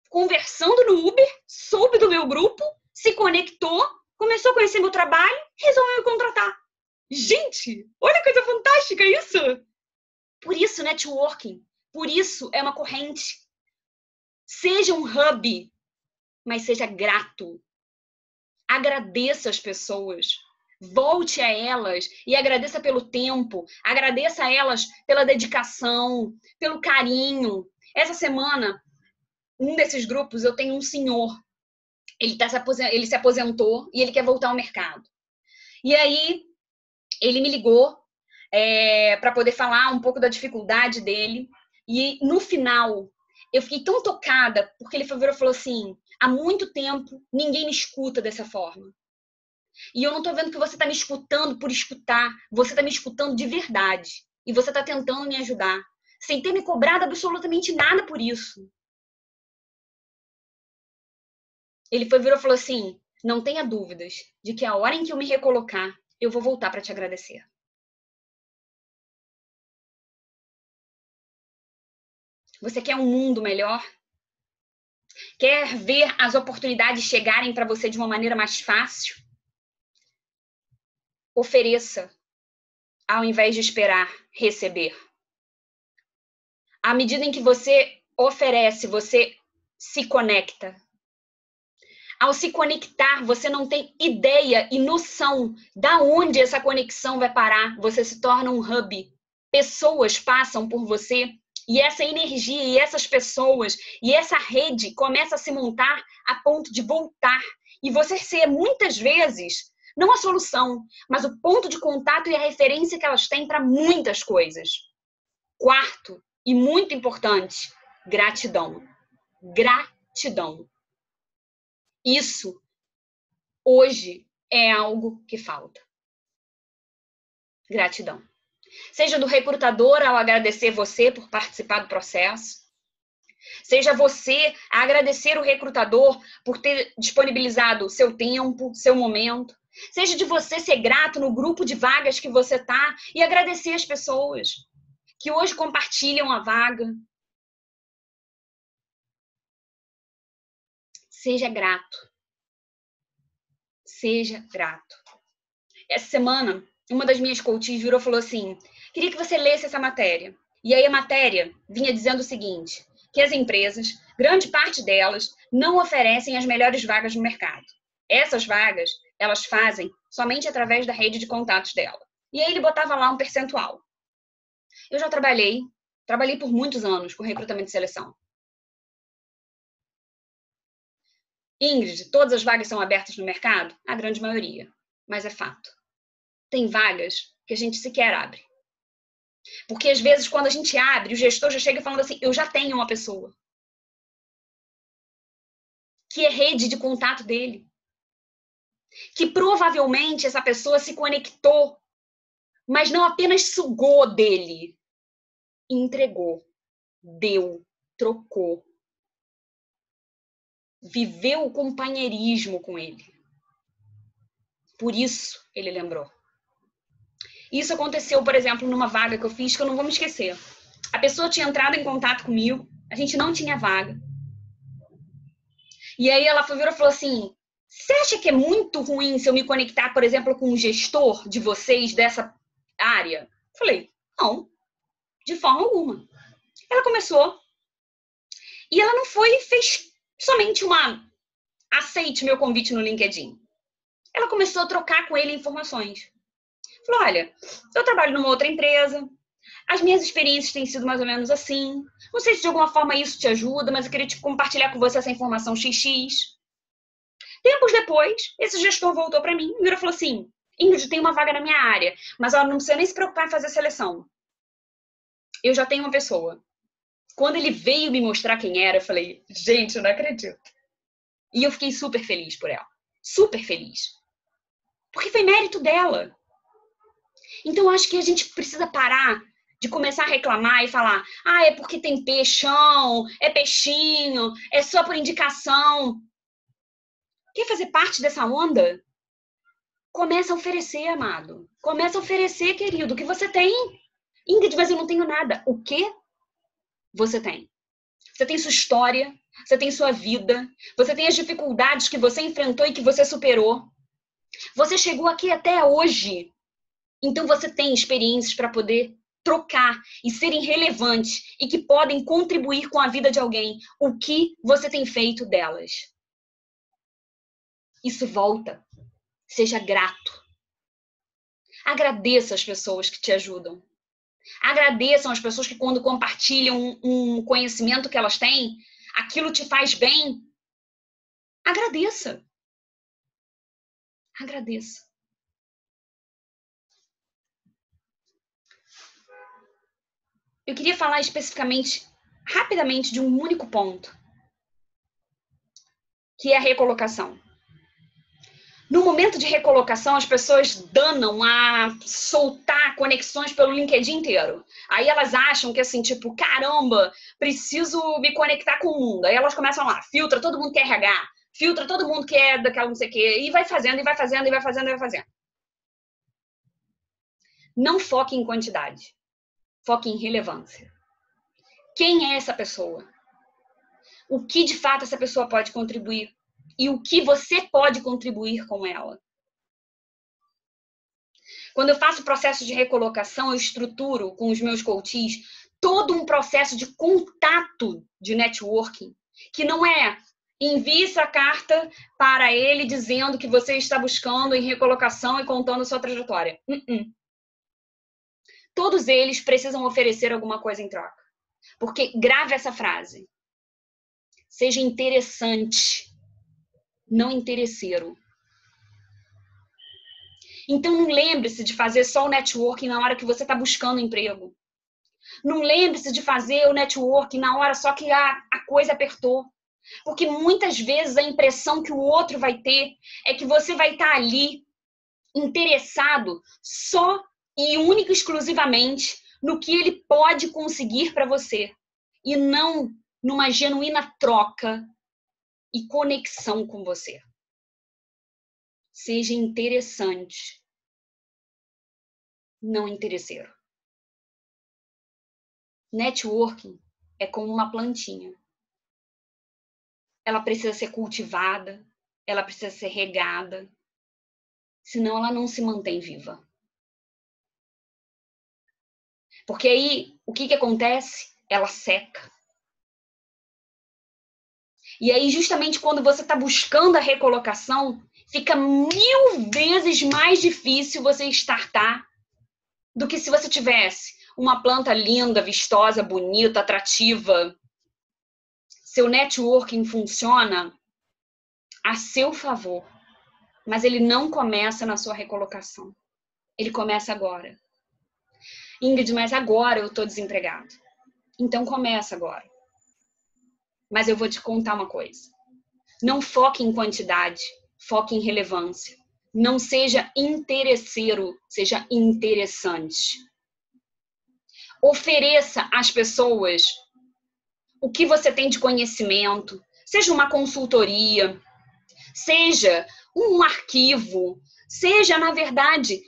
S1: conversando no Uber, soube do meu grupo, se conectou, começou a conhecer meu trabalho, resolveu me contratar. Gente, olha que coisa fantástica isso! Por isso, networking. Por isso, é uma corrente. Seja um hub, mas seja grato. Agradeça as pessoas. Volte a elas e agradeça pelo tempo. Agradeça a elas pela dedicação, pelo carinho. Essa semana, um desses grupos, eu tenho um senhor. Ele se aposentou e ele quer voltar ao mercado. E aí, ele me ligou para poder falar um pouco da dificuldade dele. E no final, eu fiquei tão tocada, porque ele falou assim, há muito tempo ninguém me escuta dessa forma. E eu não tô vendo que você tá me escutando por escutar, você tá me escutando de verdade. E você tá tentando me ajudar, sem ter me cobrado absolutamente nada por isso. Ele virou e falou assim, não tenha dúvidas de que a hora em que eu me recolocar, eu vou voltar para te agradecer. Você quer um mundo melhor? Quer ver as oportunidades chegarem para você de uma maneira mais fácil? Ofereça, ao invés de esperar receber. À medida em que você oferece, você se conecta. Ao se conectar, você não tem ideia e noção da onde essa conexão vai parar. Você se torna um hub. Pessoas passam por você e essa energia e essas pessoas e essa rede começa a se montar a ponto de voltar. E você ser, muitas vezes, não a solução, mas o ponto de contato e a referência que elas têm para muitas coisas. Quarto, e muito importante, gratidão. Gratidão. Isso, hoje, é algo que falta. Gratidão. Seja do recrutador ao agradecer você por participar do processo. Seja você a agradecer o recrutador por ter disponibilizado seu tempo, seu momento. Seja de você ser grato no grupo de vagas que você está e agradecer as pessoas que hoje compartilham a vaga. Seja grato. Seja grato. Essa semana, uma das minhas coaches virou e falou assim, queria que você lesse essa matéria. E aí a matéria vinha dizendo o seguinte, que as empresas, grande parte delas, não oferecem as melhores vagas no mercado. Essas vagas, elas fazem somente através da rede de contatos dela. E aí ele botava lá um percentual. Eu já trabalhei por muitos anos com recrutamento e seleção. Ingrid, todas as vagas são abertas no mercado? A grande maioria, mas é fato. Tem vagas que a gente sequer abre. Porque às vezes quando a gente abre, o gestor já chega falando assim, eu já tenho uma pessoa. Que é rede de contato dele. Que provavelmente essa pessoa se conectou mas não apenas sugou dele, entregou, deu, trocou. Viveu o companheirismo com ele. Por isso, ele lembrou. Isso aconteceu, por exemplo, numa vaga que eu fiz, que eu não vou me esquecer. A pessoa tinha entrado em contato comigo, a gente não tinha vaga. E aí ela virou e falou assim, você acha que é muito ruim se eu me conectar, por exemplo, com um gestor de vocês dessa área? Eu falei, não, de forma alguma. Ela começou e ela não fez somente uma aceite meu convite no LinkedIn. Ela começou a trocar com ele informações. Falou, olha, eu trabalho numa outra empresa, as minhas experiências têm sido mais ou menos assim. Não sei se de alguma forma isso te ajuda, mas eu queria compartilhar com você essa informação XX. Tempos depois, esse gestor voltou para mim e falou assim, Ingrid, tem uma vaga na minha área, mas ela não precisa nem se preocupar em fazer seleção. Eu já tenho uma pessoa. Quando ele veio me mostrar quem era, eu falei, gente, eu não acredito. E eu fiquei super feliz por ela. Super feliz. Porque foi mérito dela. Então, eu acho que a gente precisa parar de começar a reclamar e falar, é porque tem peixão, é peixinho, é só por indicação. Quer fazer parte dessa onda? Começa a oferecer, amado. Começa a oferecer, querido, o que você tem. Ingrid, mas eu não tenho nada. O que você tem? Você tem sua história, você tem sua vida, você tem as dificuldades que você enfrentou e que você superou. Você chegou aqui até hoje. Então você tem experiências para poder trocar e serem relevantes e que podem contribuir com a vida de alguém. O que você tem feito delas? Isso volta. Seja grato. Agradeça as pessoas que te ajudam. Agradeçam as pessoas que quando compartilham um conhecimento que elas têm, aquilo te faz bem. Agradeça. Agradeça. Eu queria falar especificamente, rapidamente, de um único ponto, que é a recolocação. No momento de recolocação, as pessoas danam a soltar conexões pelo LinkedIn inteiro. Aí elas acham que assim, tipo, caramba, preciso me conectar com o mundo. Aí elas começam lá, filtra todo mundo que é RH, filtra todo mundo que é daquela não sei o quê, e vai fazendo, e vai fazendo, e vai fazendo, e vai fazendo. Não foque em quantidade, foque em relevância. Quem é essa pessoa? O que de fato essa pessoa pode contribuir? E o que você pode contribuir com ela? Quando eu faço o processo de recolocação, eu estruturo com os meus coaches todo um processo de contato de networking, que não é envie essa carta para ele dizendo que você está buscando em recolocação e contando a sua trajetória. Todos eles precisam oferecer alguma coisa em troca. Porque grave essa frase. Seja interessante, não interesseiro. Então, não lembre-se de fazer só o networking na hora que você está buscando emprego. Não lembre-se de fazer o networking na hora só que a coisa apertou. Porque muitas vezes a impressão que o outro vai ter é que você vai estar ali interessado só e único e exclusivamente no que ele pode conseguir para você. E não numa genuína troca e conexão com você. Seja interessante, não interesseiro. Networking é como uma plantinha. Ela precisa ser cultivada, ela precisa ser regada, senão ela não se mantém viva. Porque aí, o que acontece? Ela seca. E aí, justamente quando você está buscando a recolocação, fica 1000 vezes mais difícil você startar do que se você tivesse uma planta linda, vistosa, bonita, atrativa. Seu networking funciona a seu favor, mas ele não começa na sua recolocação. Ele começa agora. Ingrid, mas agora eu estou desempregado. Então começa agora. Mas eu vou te contar uma coisa. Não foque em quantidade, foque em relevância. Não seja interesseiro, seja interessante. Ofereça às pessoas o que você tem de conhecimento, seja uma consultoria, seja um arquivo, seja, na verdade,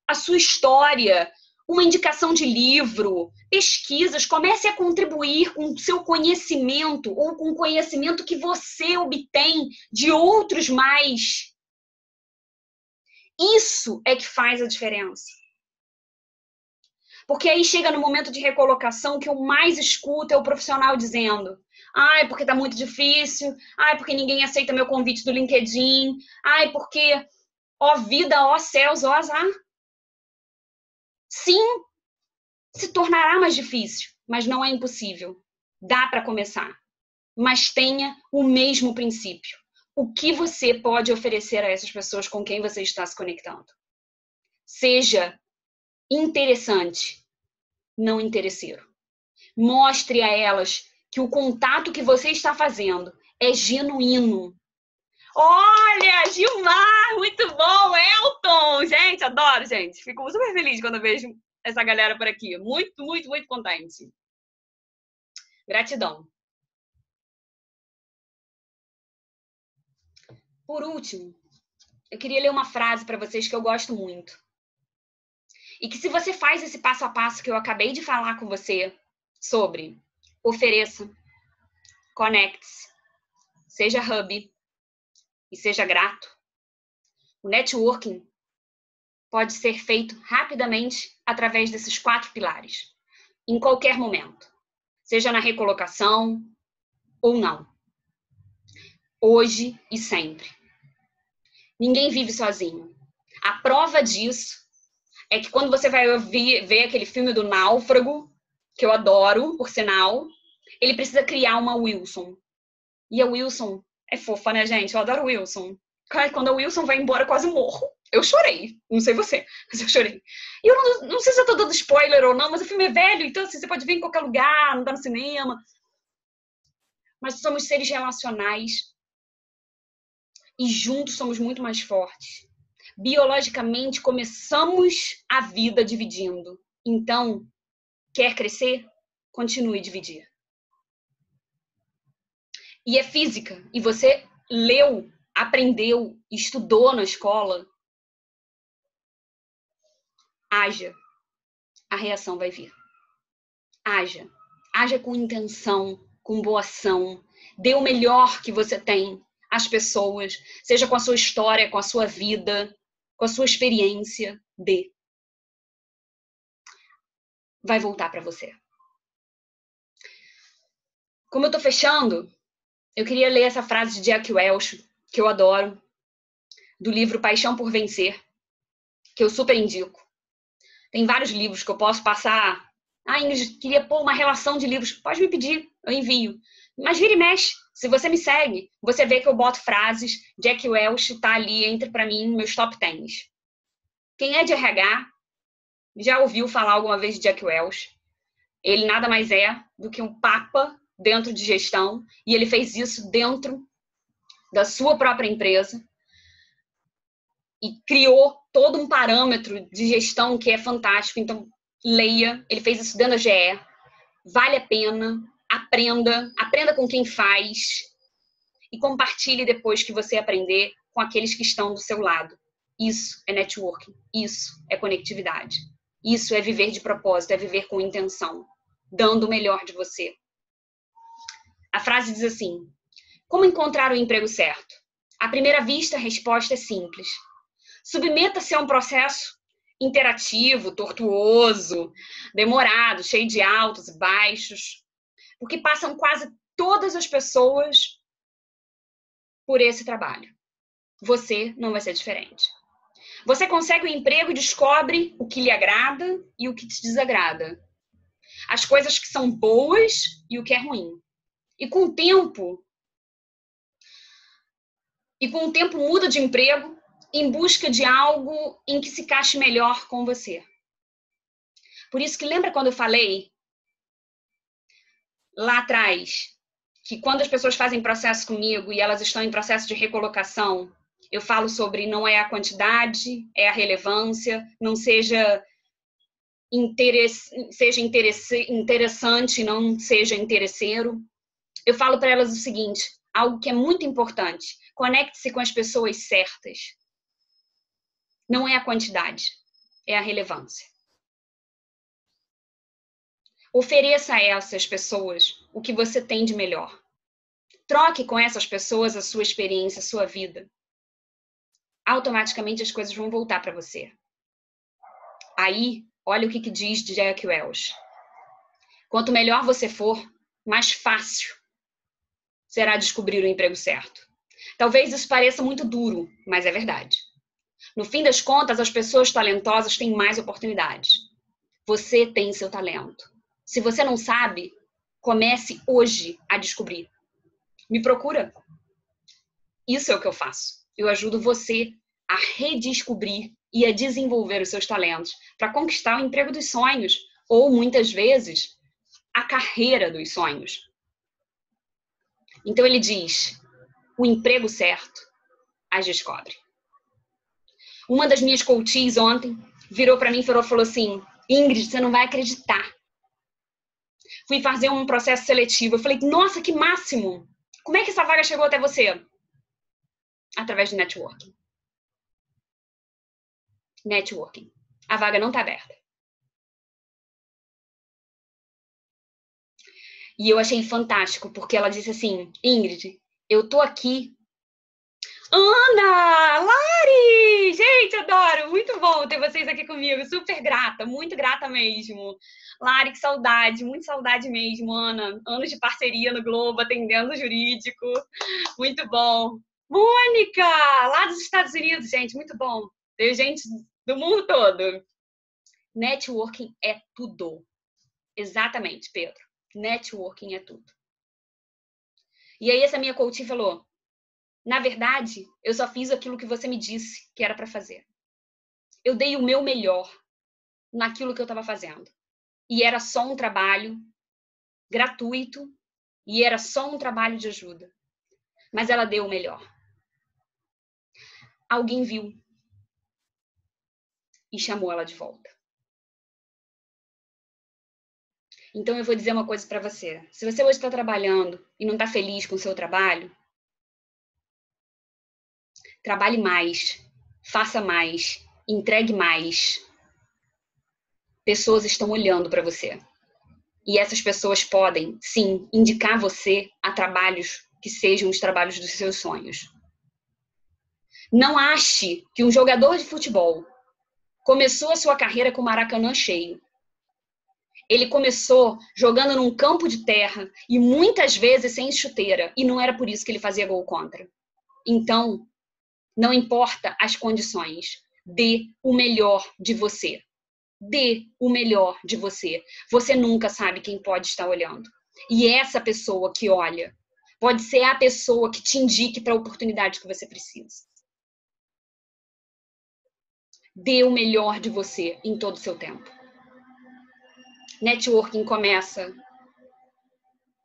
S1: a sua história, uma indicação de livro, pesquisas. Comece a contribuir com o seu conhecimento ou com o conhecimento que você obtém de outros mais. Isso é que faz a diferença. Porque aí chega no momento de recolocação que o mais escuto é o profissional dizendo: ai, porque tá muito difícil, ai, porque ninguém aceita meu convite do LinkedIn, ai, porque, ó vida, ó céus, ó azar. Sim, se tornará mais difícil, mas não é impossível. Dá para começar. Mas tenha o mesmo princípio. O que você pode oferecer a essas pessoas com quem você está se conectando? Seja interessante, não interesseiro. Mostre a elas que o contato que você está fazendo é genuíno. Olha, Gilmar, muito bom, Elton, gente, adoro, gente. Fico super feliz quando eu vejo essa galera por aqui. Muito, muito, muito contente. Gratidão. Por último, eu queria ler uma frase para vocês que eu gosto muito. E que se você faz esse passo a passo que eu acabei de falar com você sobre ofereça, conecte-se, seja hub e seja grato, o networking pode ser feito rapidamente através desses 4 pilares, em qualquer momento, seja na recolocação ou não, hoje e sempre. Ninguém vive sozinho. A prova disso é que quando você vai ver aquele filme do Náufrago, que eu adoro, por sinal, ele precisa criar uma Wilson. E a Wilson é fofa, né, gente? Eu adoro o Wilson. Quando a Wilson vai embora, eu quase morro. Eu chorei. Não sei você, mas eu chorei. E eu não sei se eu tô dando spoiler ou não, mas o filme é velho, então assim, você pode ver em qualquer lugar, não tá no cinema. Mas somos seres relacionais. E juntos somos muito mais fortes. Biologicamente, começamos a vida dividindo. Então, quer crescer? Continue a dividir. E é física. E você leu, aprendeu, estudou na escola. Haja. A reação vai vir. Haja. Haja com intenção, com boa ação. Dê o melhor que você tem às pessoas, seja com a sua história, com a sua vida, com a sua experiência. Dê. Vai voltar para você. Como eu tô fechando, eu queria ler essa frase de Jack Welch, que eu adoro, do livro Paixão por Vencer, que eu super indico. Tem vários livros que eu posso passar. Ah, Ingrid, queria pôr uma relação de livros. Pode me pedir, eu envio. Mas vira e mexe. Se você me segue, você vê que eu boto frases. Jack Welch tá ali entre, para mim, meus top 10. Quem é de RH já ouviu falar alguma vez de Jack Welch. Ele nada mais é do que um papa dentro de gestão. E ele fez isso dentro da sua própria empresa. E criou todo um parâmetro de gestão que é fantástico. Então, leia. Ele fez isso dentro da GE. Vale a pena. Aprenda com quem faz. E compartilhe depois que você aprender com aqueles que estão do seu lado. Isso é networking. Isso é conectividade. Isso é viver de propósito, é viver com intenção, dando o melhor de você. A frase diz assim: como encontrar o emprego certo? À primeira vista, a resposta é simples. Submeta-se a um processo interativo, tortuoso, demorado, cheio de altos e baixos, porque passam quase todas as pessoas por esse trabalho. Você não vai ser diferente. Você consegue o emprego e descobre o que lhe agrada e o que te desagrada. As coisas que são boas e o que é ruim. E com o tempo muda de emprego em busca de algo em que se encaixe melhor com você. Por isso que lembra quando eu falei lá atrás que quando as pessoas fazem processo comigo e elas estão em processo de recolocação, Eu falo sobre não é a quantidade, é a relevância, não seja interessante, não seja interesseiro. Eu falo para elas o seguinte, algo que é muito importante, conecte-se com as pessoas certas. Não é a quantidade, é a relevância. Ofereça a essas pessoas o que você tem de melhor. Troque com essas pessoas a sua experiência, a sua vida. Automaticamente as coisas vão voltar para você. Aí, olha o que diz Jack Welch. Quanto melhor você for, mais fácil será descobrir o emprego certo. Talvez isso pareça muito duro, mas é verdade. No fim das contas, as pessoas talentosas têm mais oportunidades. Você tem seu talento. Se você não sabe, comece hoje a descobrir. Me procura. Isso é o que eu faço. Eu ajudo você a redescobrir e a desenvolver os seus talentos para conquistar o emprego dos sonhos ou, muitas vezes, a carreira dos sonhos. Então ele diz, o emprego certo as descobre. Uma das minhas coaches ontem virou para mim e falou assim, Ingrid, você não vai acreditar. Fui fazer um processo seletivo. Eu falei, nossa, que máximo! Como é que essa vaga chegou até você? Através de networking. Networking. A vaga não está aberta. E eu achei fantástico, porque ela disse assim, Ingrid, eu tô aqui. Ana! Lari! Gente, adoro! Muito bom ter vocês aqui comigo. Super grata, muito grata mesmo. Lari, que saudade, muito saudade mesmo, Ana. Anos de parceria no Globo, atendendo o jurídico. Muito bom. Mônica, lá dos Estados Unidos, gente, muito bom. Tem gente do mundo todo. Networking é tudo. Exatamente, Pedro. Networking é tudo. E aí essa minha coach falou, na verdade, eu só fiz aquilo que você me disse que era para fazer. Eu dei o meu melhor naquilo que eu estava fazendo. E era só um trabalho gratuito e era só um trabalho de ajuda. Mas ela deu o melhor. Alguém viu e chamou ela de volta. Então eu vou dizer uma coisa para você. Se você hoje está trabalhando e não está feliz com o seu trabalho, trabalhe mais, faça mais, entregue mais. Pessoas estão olhando para você. E essas pessoas podem, sim, indicar você a trabalhos que sejam os trabalhos dos seus sonhos. Não ache que um jogador de futebol começou a sua carreira com o Maracanã cheio. Ele começou jogando num campo de terra e muitas vezes sem chuteira. E não era por isso que ele fazia gol contra. Então, não importa as condições. Dê o melhor de você. Dê o melhor de você. Você nunca sabe quem pode estar olhando. E essa pessoa que olha pode ser a pessoa que te indique para a oportunidade que você precisa. Dê o melhor de você em todo o seu tempo. Networking começa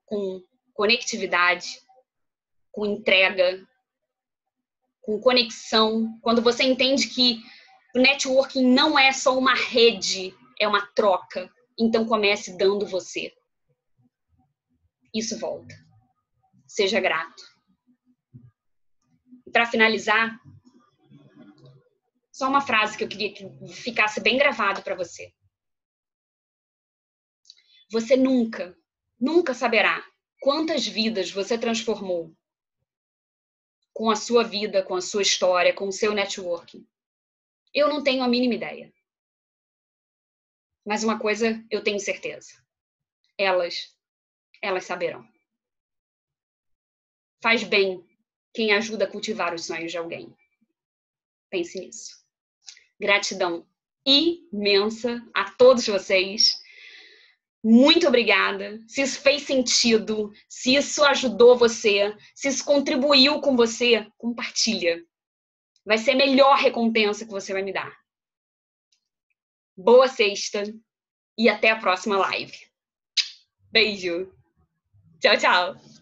S1: com conectividade, com entrega, com conexão. Quando você entende que o networking não é só uma rede, é uma troca. Então comece dando você. Isso volta. Seja grato. E para finalizar, só uma frase que eu queria que ficasse bem gravado para você. Você nunca, nunca saberá quantas vidas você transformou com a sua vida, com a sua história, com o seu networking. Eu não tenho a mínima ideia. Mas uma coisa eu tenho certeza. Elas saberão. Faz bem quem ajuda a cultivar os sonhos de alguém. Pense nisso. Gratidão imensa a todos vocês. Muito obrigada. Se isso fez sentido, se isso ajudou você, se isso contribuiu com você, compartilha. Vai ser a melhor recompensa que você vai me dar. Boa sexta e até a próxima live. Beijo. Tchau, tchau.